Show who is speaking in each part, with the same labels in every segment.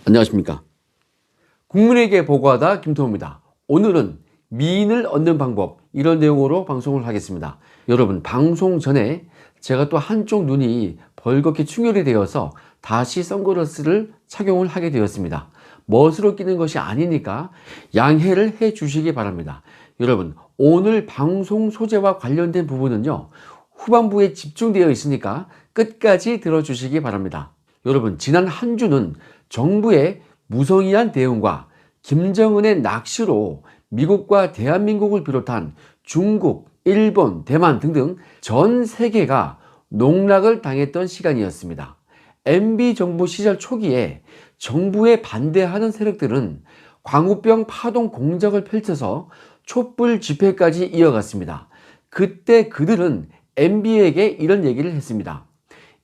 Speaker 1: 안녕하십니까. 국민에게 보고하다 김토호입니다. 오늘은 미인을 얻는 방법, 이런 내용으로 방송을 하겠습니다. 여러분, 방송 전에 제가 또 한쪽 눈이 벌겋게 충혈이 되어서 다시 선글라스를 착용을 하게 되었습니다. 멋으로 끼는 것이 아니니까 양해를 해 주시기 바랍니다. 여러분, 오늘 방송 소재와 관련된 부분은요, 후반부에 집중되어 있으니까 끝까지 들어주시기 바랍니다. 여러분, 지난 한 주는 정부의 무성의한 대응과 김정은의 낚시로 미국과 대한민국을 비롯한 중국, 일본, 대만 등등 전 세계가 농락을 당했던 시간이었습니다. MB 정부 시절 초기에 정부에 반대하는 세력들은 광우병 파동 공작을 펼쳐서 촛불 집회까지 이어갔습니다. 그때 그들은 MB에게 이런 얘기를 했습니다.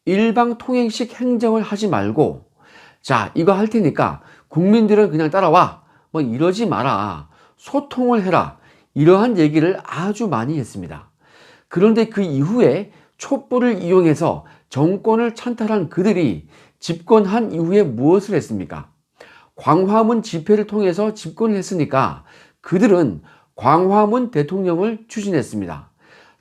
Speaker 1: 일방통행식 행정을 하지 말고, 자, 이거 할 테니까 국민들은 그냥 따라와, 뭐 이러지 마라, 소통을 해라, 이러한 얘기를 아주 많이 했습니다. 그런데 그 이후에 촛불을 이용해서 정권을 찬탈한 그들이 집권한 이후에 무엇을 했습니까? 광화문 집회를 통해서 집권을 했으니까 그들은 광화문 대통령을 추진했습니다.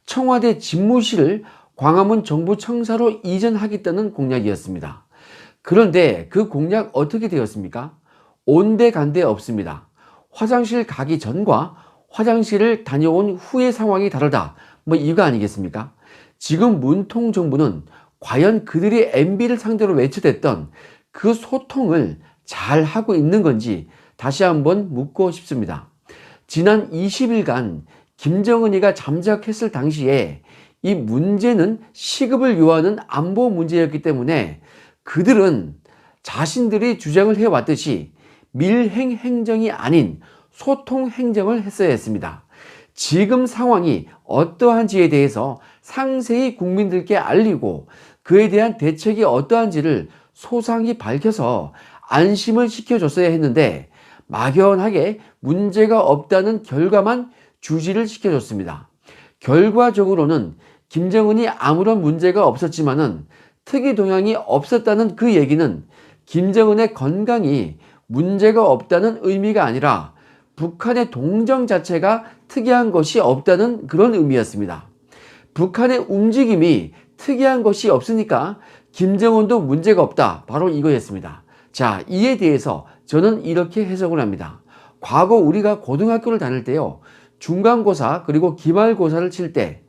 Speaker 1: 청와대 집무실을 광화문 정부 청사로 이전하겠다는 공약이었습니다. 그런데 그 공약 어떻게 되었습니까? 온데간데 없습니다. 화장실 가기 전과 화장실을 다녀온 후의 상황이 다르다, 뭐 이거 아니겠습니까? 지금 문통 정부는 과연 그들이 MB를 상대로 외쳐댔던 그 소통을 잘 하고 있는 건지 다시 한번 묻고 싶습니다. 지난 20일간 김정은이가 잠적했을 당시에 이 문제는 시급을 요하는 안보 문제였기 때문에 그들은 자신들이 주장을 해왔듯이 밀행 행정이 아닌 소통 행정을 했어야 했습니다. 지금 상황이 어떠한지에 대해서 상세히 국민들께 알리고 그에 대한 대책이 어떠한지를 소상히 밝혀서 안심을 시켜줬어야 했는데 막연하게 문제가 없다는 결과만 주지를 시켜줬습니다. 결과적으로는 김정은이 아무런 문제가 없었지만은 특이 동향이 없었다는 그 얘기는 김정은의 건강이 문제가 없다는 의미가 아니라 북한의 동정 자체가 특이한 것이 없다는 그런 의미였습니다. 북한의 움직임이 특이한 것이 없으니까 김정은도 문제가 없다, 바로 이거였습니다. 자, 이에 대해서 저는 이렇게 해석을 합니다. 과거 우리가 고등학교를 다닐 때요, 중간고사 그리고 기말고사를 칠 때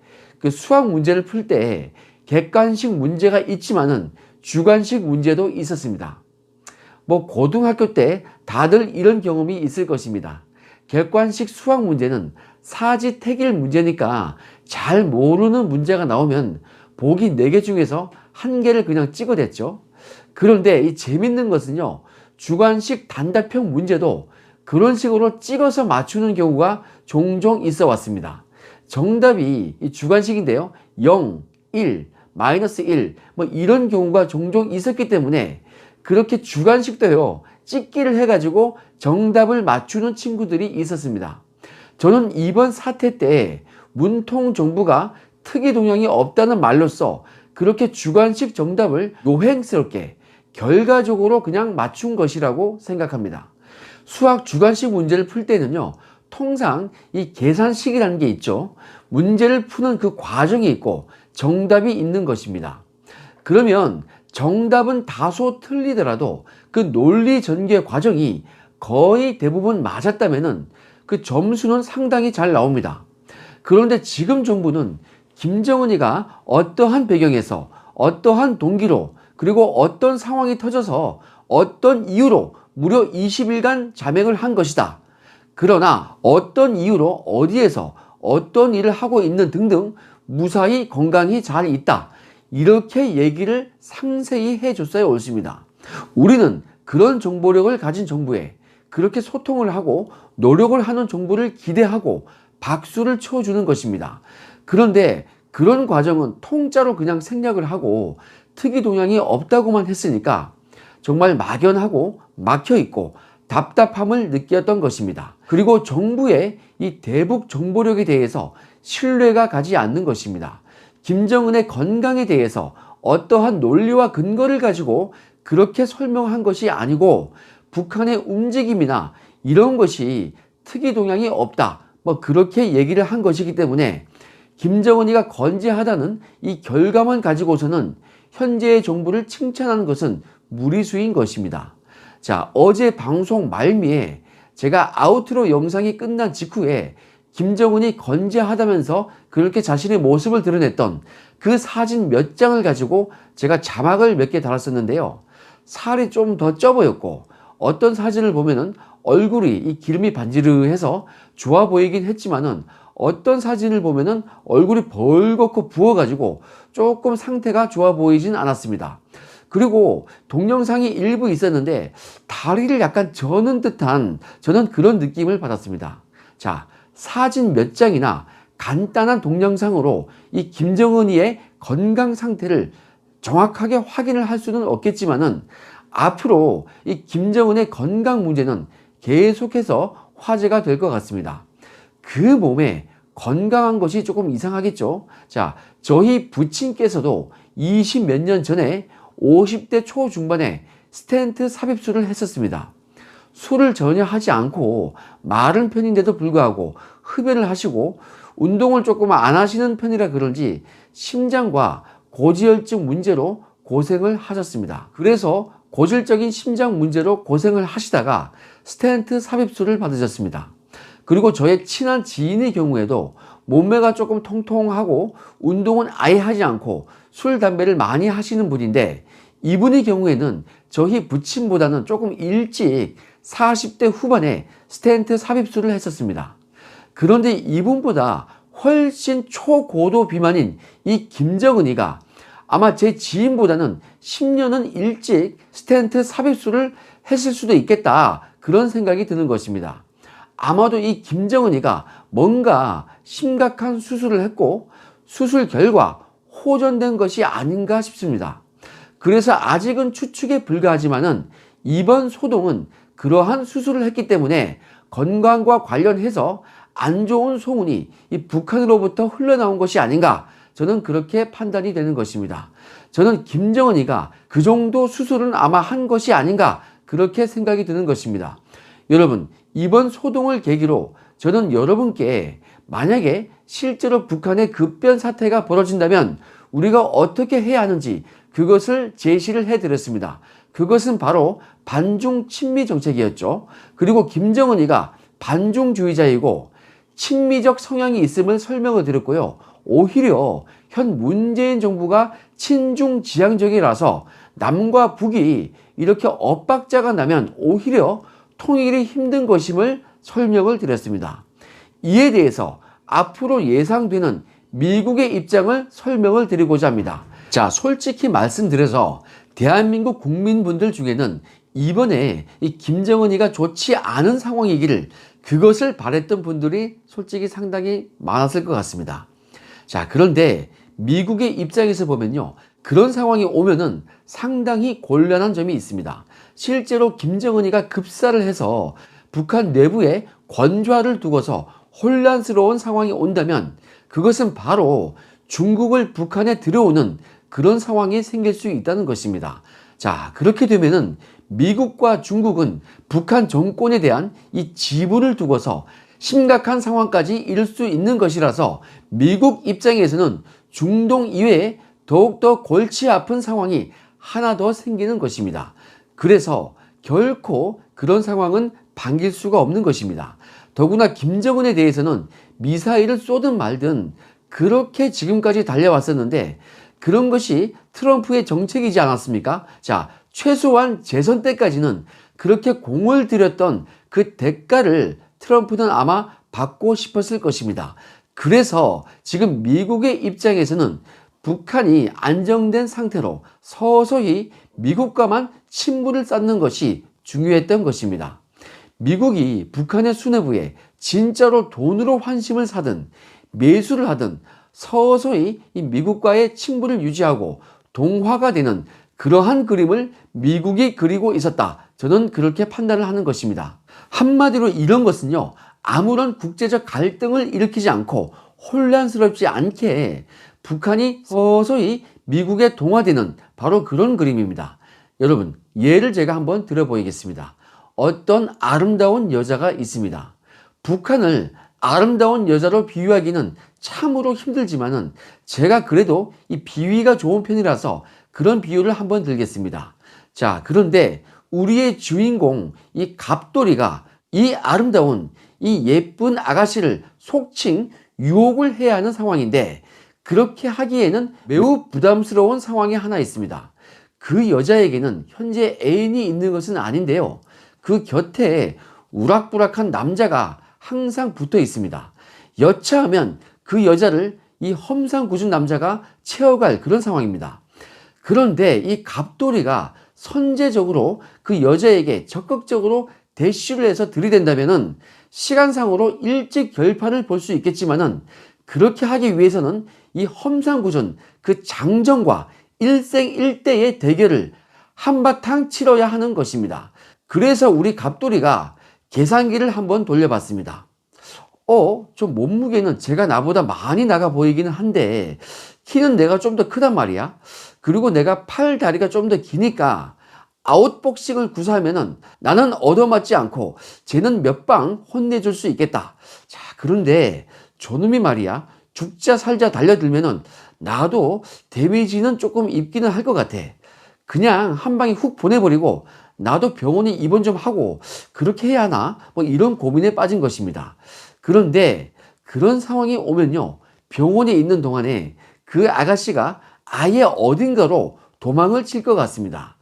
Speaker 1: 그 수학 문제를 풀 때 객관식 문제가 있지만은 주관식 문제도 있었습니다. 뭐 고등학교 때 다들 이런 경험이 있을 것입니다. 객관식 수학 문제는 사지택일 문제니까 잘 모르는 문제가 나오면 보기 4개 중에서 1개를 그냥 찍어댔죠. 그런데 이 재밌는 것은요, 주관식 단답형 문제도 그런 식으로 찍어서 맞추는 경우가 종종 있어 왔습니다. 정답이 이 주관식인데요, 0, 1, 마이너스 1, 뭐 이런 경우가 종종 있었기 때문에 그렇게 주관식도요, 찍기를 해가지고 정답을 맞추는 친구들이 있었습니다. 저는 이번 사태 때 문통 정부가 특이 동향이 없다는 말로써 그렇게 주관식 정답을 요행스럽게 결과적으로 그냥 맞춘 것이라고 생각합니다. 수학 주관식 문제를 풀 때는요, 통상 이 계산식이라는 게 있죠. 문제를 푸는 그 과정이 있고 정답이 있는 것입니다. 그러면 정답은 다소 틀리더라도 그 논리 전개 과정이 거의 대부분 맞았다면은 그 점수는 상당히 잘 나옵니다. 그런데 지금 정부는 김정은이가 어떠한 배경에서 어떠한 동기로 그리고 어떤 상황이 터져서 어떤 이유로 무려 20일간 잠행을 한 것이다. 그러나 어떤 이유로 어디에서 어떤 일을 하고 있는 등등 무사히 건강히 잘 있다, 이렇게 얘기를 상세히 해줬어야 옳습니다. 우리는 그런 정보력을 가진 정부에 그렇게 소통을 하고 노력을 하는 정부를 기대하고 박수를 쳐주는 것입니다. 그런데 그런 과정은 통짜로 그냥 생략을 하고 특이 동향이 없다고만 했으니까 정말 막연하고 막혀있고 답답함을 느꼈던 것입니다. 그리고 정부의 이 대북 정보력에 대해서 신뢰가 가지 않는 것입니다. 김정은의 건강에 대해서 어떠한 논리와 근거를 가지고 그렇게 설명한 것이 아니고 북한의 움직임이나 이런 것이 특이 동향이 없다, 뭐 그렇게 얘기를 한 것이기 때문에 김정은이가 건재하다는 이 결과만 가지고서는 현재의 정부를 칭찬하는 것은 무리수인 것입니다. 자, 어제 방송 말미에 제가 아우트로 영상이 끝난 직후에 김정은이 건재하다면서 그렇게 자신의 모습을 드러냈던 그 사진 몇 장을 가지고 제가 자막을 몇 개 달았었는데요. 살이 좀 더 쪄 보였고, 어떤 사진을 보면은 얼굴이 이 기름이 반지르해서 좋아 보이긴 했지만은, 어떤 사진을 보면은 얼굴이 벌겋고 부어가지고 조금 상태가 좋아 보이진 않았습니다. 그리고 동영상이 일부 있었는데 다리를 약간 저는 듯한, 저는 그런 느낌을 받았습니다. 자, 사진 몇 장이나 간단한 동영상으로 이 김정은이의 건강 상태를 정확하게 확인을 할 수는 없겠지만은, 앞으로 이 김정은의 건강 문제는 계속해서 화제가 될 것 같습니다. 그 몸에 건강한 것이 조금 이상하겠죠. 자, 저희 부친께서도 20 몇 년 전에 50대 초중반에 스텐트 삽입술을 했었습니다. 술을 전혀 하지 않고 마른 편인데도 불구하고 흡연을 하시고 운동을 조금 안 하시는 편이라 그런지 심장과 고지혈증 문제로 고생을 하셨습니다. 그래서 고질적인 심장 문제로 고생을 하시다가 스텐트 삽입술을 받으셨습니다. 그리고 저의 친한 지인의 경우에도 몸매가 조금 통통하고 운동은 아예 하지 않고 술, 담배를 많이 하시는 분인데, 이분의 경우에는 저희 부친보다는 조금 일찍 40대 후반에 스텐트 삽입술을 했었습니다. 그런데 이분보다 훨씬 초고도 비만인 이 김정은이가 아마 제 지인보다는 10년은 일찍 스텐트 삽입술을 했을 수도 있겠다, 그런 생각이 드는 것입니다. 아마도 이 김정은이가 뭔가 심각한 수술을 했고 수술 결과 호전된 것이 아닌가 싶습니다. 그래서 아직은 추측에 불과하지만은 이번 소동은 그러한 수술을 했기 때문에 건강과 관련해서 안 좋은 소문이 이 북한으로부터 흘러나온 것이 아닌가, 저는 그렇게 판단이 되는 것입니다. 저는 김정은이가 그 정도 수술은 아마 한 것이 아닌가, 그렇게 생각이 드는 것입니다. 여러분, 이번 소동을 계기로 저는 여러분께 만약에 실제로 북한의 급변 사태가 벌어진다면 우리가 어떻게 해야 하는지 그것을 제시를 해드렸습니다. 그것은 바로 반중 친미 정책이었죠. 그리고 김정은이가 반중주의자이고 친미적 성향이 있음을 설명을 드렸고요. 오히려 현 문재인 정부가 친중지향적이라서 남과 북이 이렇게 엇박자가 나면 오히려 통일이 힘든 것임을 설명을 드렸습니다. 이에 대해서 앞으로 예상되는 미국의 입장을 설명을 드리고자 합니다. 자, 솔직히 말씀드려서 대한민국 국민분들 중에는 이번에 이 김정은이가 좋지 않은 상황이기를, 그것을 바랬던 분들이 솔직히 상당히 많았을 것 같습니다. 자, 그런데 미국의 입장에서 보면요, 그런 상황이 오면은 상당히 곤란한 점이 있습니다. 실제로 김정은이가 급사를 해서 북한 내부에 권좌를 두고서 혼란스러운 상황이 온다면 그것은 바로 중국을 북한에 들여오는 그런 상황이 생길 수 있다는 것입니다. 자, 그렇게 되면은 미국과 중국은 북한 정권에 대한 이 지분을 두고서 심각한 상황까지 이를 수 있는 것이라서 미국 입장에서는 중동 이외에 더욱더 골치 아픈 상황이 하나 더 생기는 것입니다. 그래서 결코 그런 상황은 반길 수가 없는 것입니다. 더구나 김정은에 대해서는 미사일을 쏘든 말든 그렇게 지금까지 달려왔었는데 그런 것이 트럼프의 정책이지 않았습니까? 자, 최소한 재선 때까지는 그렇게 공을 들였던 그 대가를 트럼프는 아마 받고 싶었을 것입니다. 그래서 지금 미국의 입장에서는 북한이 안정된 상태로 서서히 미국과만 친분을 쌓는 것이 중요했던 것입니다. 미국이 북한의 수뇌부에 진짜로 돈으로 환심을 사든 매수를 하든 서서히 이 미국과의 친분을 유지하고 동화가 되는 그러한 그림을 미국이 그리고 있었다, 저는 그렇게 판단을 하는 것입니다. 한마디로 이런 것은요, 아무런 국제적 갈등을 일으키지 않고 혼란스럽지 않게 북한이 서서히 미국에 동화되는 바로 그런 그림입니다. 여러분, 예를 제가 한번 들어보이겠습니다. 어떤 아름다운 여자가 있습니다. 북한을 아름다운 여자로 비유하기는 참으로 힘들지만은 제가 그래도 이 비위가 좋은 편이라서 그런 비유를 한번 들겠습니다. 자, 그런데 우리의 주인공 이 갑돌이가 이 아름다운 이 예쁜 아가씨를 속칭 유혹을 해야 하는 상황인데, 그렇게 하기에는 매우 부담스러운 상황이 하나 있습니다. 그 여자에게는 현재 애인이 있는 것은 아닌데요, 그 곁에 우락부락한 남자가 항상 붙어 있습니다. 여차하면 그 여자를 이 험상궂은 남자가 채워갈 그런 상황입니다. 그런데 이 갑돌이가 선제적으로 그 여자에게 적극적으로 대쉬를 해서 들이댄다면은 시간상으로 일찍 결판을 볼 수 있겠지만은, 그렇게 하기 위해서는 이 험상궂은 그 장정과 일생일대의 대결을 한바탕 치러야 하는 것입니다. 그래서 우리 갑돌이가 계산기를 한번 돌려봤습니다. 좀 몸무게는 제가 나보다 많이 나가 보이기는 한데 키는 내가 좀 더 크단 말이야. 그리고 내가 팔 다리가 좀 더 기니까 아웃복싱을 구사하면은 나는 얻어맞지 않고 쟤는 몇 방 혼내줄 수 있겠다. 자, 그런데 저놈이 말이야, 죽자 살자 달려들면은 나도 데미지는 조금 입기는 할 것 같아. 그냥 한 방에 훅 보내버리고 나도 병원에 입원 좀 하고 그렇게 해야 하나, 뭐 이런 고민에 빠진 것입니다. 그런데 그런 상황이 오면요, 병원에 있는 동안에 그 아가씨가 아예 어딘가로 도망을 칠 것 같습니다.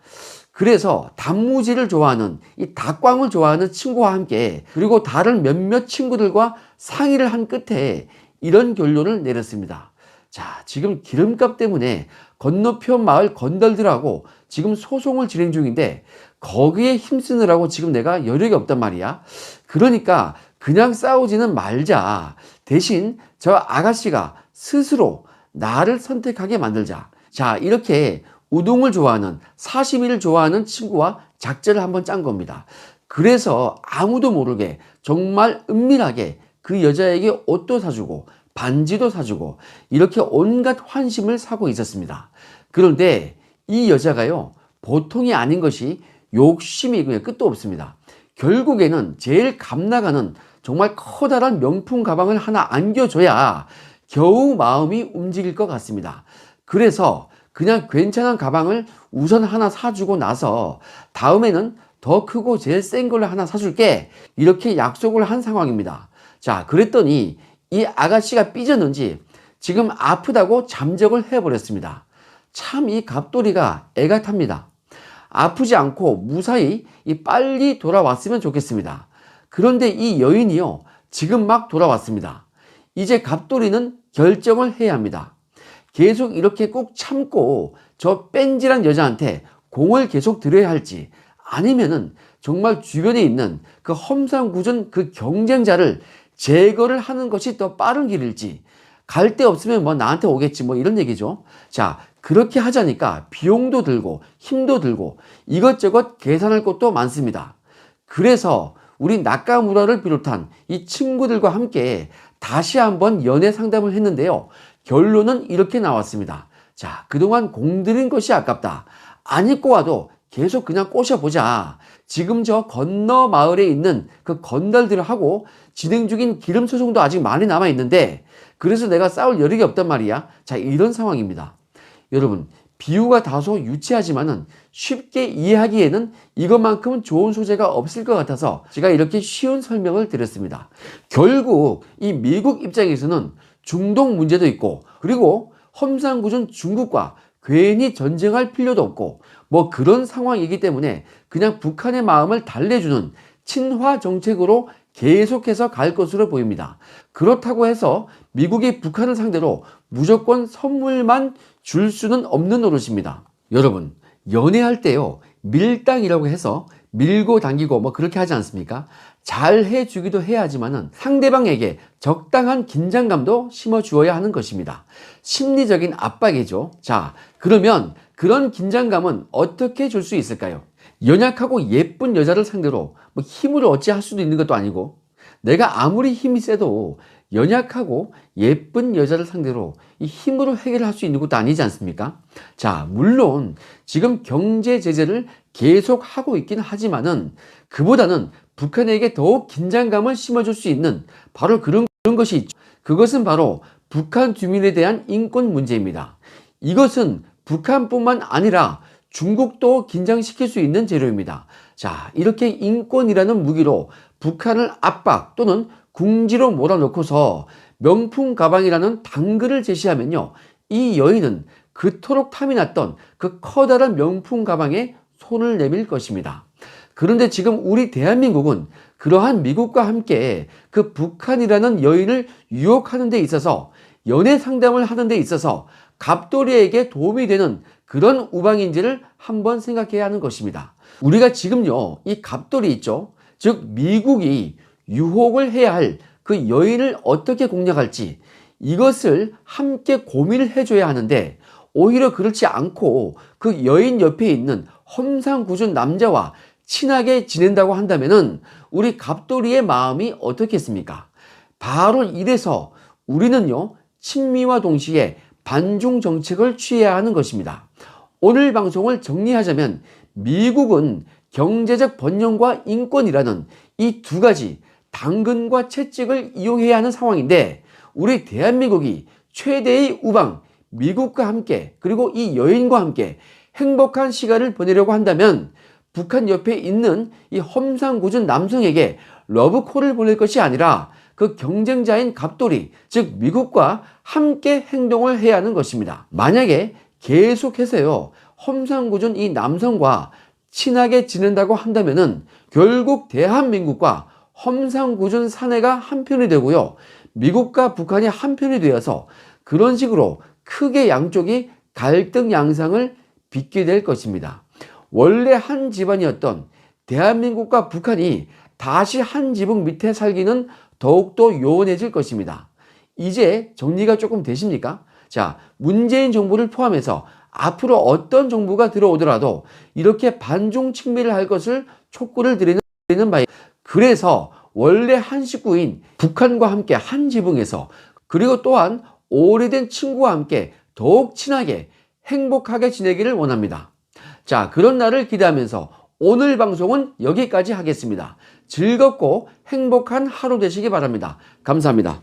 Speaker 1: 그래서 단무지를 좋아하는 이 닭광을 좋아하는 친구와 함께, 그리고 다른 몇몇 친구들과 상의를 한 끝에 이런 결론을 내렸습니다. 자, 지금 기름값 때문에 건너편 마을 건달들하고 지금 소송을 진행 중인데 거기에 힘쓰느라고 지금 내가 여력이 없단 말이야. 그러니까 그냥 싸우지는 말자. 대신 저 아가씨가 스스로 나를 선택하게 만들자. 자, 이렇게 우동을 좋아하는, 사시미를 좋아하는 친구와 작전을 한번 짠 겁니다. 그래서 아무도 모르게 정말 은밀하게 그 여자에게 옷도 사주고 반지도 사주고 이렇게 온갖 환심을 사고 있었습니다. 그런데 이 여자가요, 보통이 아닌 것이 욕심이 그냥 끝도 없습니다. 결국에는 제일 값나가는 정말 커다란 명품 가방을 하나 안겨줘야 겨우 마음이 움직일 것 같습니다. 그래서 그냥 괜찮은 가방을 우선 하나 사주고 나서 다음에는 더 크고 제일 센 걸로 하나 사줄게, 이렇게 약속을 한 상황입니다. 자, 그랬더니 이 아가씨가 삐졌는지 지금 아프다고 잠적을 해버렸습니다. 참 이 갑돌이가 애가 탑니다. 아프지 않고 무사히 빨리 돌아왔으면 좋겠습니다. 그런데 이 여인이요, 지금 막 돌아왔습니다. 이제 갑돌이는 결정을 해야 합니다. 계속 이렇게 꼭 참고 저 뺀질한 여자한테 공을 계속 들여야 할지, 아니면은 정말 주변에 있는 그 험상궂은 그 경쟁자를 제거를 하는 것이 더 빠른 길일지, 갈 데 없으면 뭐 나한테 오겠지, 뭐 이런 얘기죠. 자, 그렇게 하자니까 비용도 들고 힘도 들고 이것저것 계산할 것도 많습니다. 그래서 우리 나카무라를 비롯한 이 친구들과 함께 다시 한번 연애 상담을 했는데요, 결론은 이렇게 나왔습니다. 자, 그동안 공들인 것이 아깝다. 안 입고 와도 계속 그냥 꼬셔보자. 지금 저 건너 마을에 있는 그 건달들하고 진행 중인 기름 소송도 아직 많이 남아 있는데 그래서 내가 싸울 여력이 없단 말이야. 자, 이런 상황입니다. 여러분, 비유가 다소 유치하지만은 쉽게 이해하기에는 이것만큼은 좋은 소재가 없을 것 같아서 제가 이렇게 쉬운 설명을 드렸습니다. 결국 이 미국 입장에서는 중동 문제도 있고, 그리고 험상궂은 중국과 괜히 전쟁할 필요도 없고 뭐 그런 상황이기 때문에 그냥 북한의 마음을 달래주는 친화 정책으로 계속해서 갈 것으로 보입니다. 그렇다고 해서 미국이 북한을 상대로 무조건 선물만 줄 수는 없는 노릇입니다. 여러분, 연애할 때요, 밀당이라고 해서 밀고 당기고 뭐 그렇게 하지 않습니까? 잘 해주기도 해야 하지만은 상대방에게 적당한 긴장감도 심어주어야 하는 것입니다. 심리적인 압박이죠. 자, 그러면 그런 긴장감은 어떻게 줄 수 있을까요? 연약하고 예쁜 여자를 상대로 뭐 힘을 어찌 할 수도 있는 것도 아니고, 내가 아무리 힘이 세도 연약하고 예쁜 여자를 상대로 이 힘으로 해결할 수 있는 것도 아니지 않습니까? 자, 물론 지금 경제 제재를 계속 하고 있긴 하지만은 그보다는 북한에게 더욱 긴장감을 심어줄 수 있는 바로 그런 것이 있죠. 그것은 바로 북한 주민에 대한 인권 문제입니다. 이것은 북한뿐만 아니라 중국도 긴장시킬 수 있는 재료입니다. 자, 이렇게 인권이라는 무기로 북한을 압박 또는 궁지로 몰아넣고서 명품 가방이라는 단글을 제시하면요, 이 여인은 그토록 탐이 났던 그 커다란 명품 가방에 손을 내밀 것입니다. 그런데 지금 우리 대한민국은 그러한 미국과 함께 그 북한이라는 여인을 유혹하는 데 있어서, 연애 상담을 하는 데 있어서 갑돌이에게 도움이 되는 그런 우방인지를 한번 생각해야 하는 것입니다. 우리가 지금요, 이 갑돌이 있죠, 즉 미국이 유혹을 해야 할 그 여인을 어떻게 공략할지, 이것을 함께 고민을 해줘야 하는데, 오히려 그렇지 않고 그 여인 옆에 있는 험상궂은 남자와 친하게 지낸다고 한다면은 우리 갑돌이의 마음이 어떻겠습니까? 바로 이래서 우리는요, 친미와 동시에 반중 정책을 취해야 하는 것입니다. 오늘 방송을 정리하자면, 미국은 경제적 번영과 인권이라는 이 두 가지 당근과 채찍을 이용해야 하는 상황인데, 우리 대한민국이 최대의 우방 미국과 함께, 그리고 이 여인과 함께 행복한 시간을 보내려고 한다면 북한 옆에 있는 이 험상궂은 남성에게 러브콜을 보낼 것이 아니라 그 경쟁자인 갑돌이, 즉 미국과 함께 행동을 해야 하는 것입니다. 만약에 계속해서요, 험상궂은 이 남성과 친하게 지낸다고 한다면은 결국 대한민국과 험상궂은 사내가 한편이 되고요, 미국과 북한이 한편이 되어서 그런 식으로 크게 양쪽이 갈등 양상을 빚게 될 것입니다. 원래 한 집안이었던 대한민국과 북한이 다시 한 지붕 밑에 살기는 더욱더 요원해질 것입니다. 이제 정리가 조금 되십니까? 자, 문재인 정부를 포함해서 앞으로 어떤 정부가 들어오더라도 이렇게 반중 친미를 할 것을 촉구를 드리는 바입니다. 그래서 원래 한 식구인 북한과 함께 한 지붕에서, 그리고 또한 오래된 친구와 함께 더욱 친하게 행복하게 지내기를 원합니다. 자, 그런 날을 기대하면서 오늘 방송은 여기까지 하겠습니다. 즐겁고 행복한 하루 되시기 바랍니다. 감사합니다.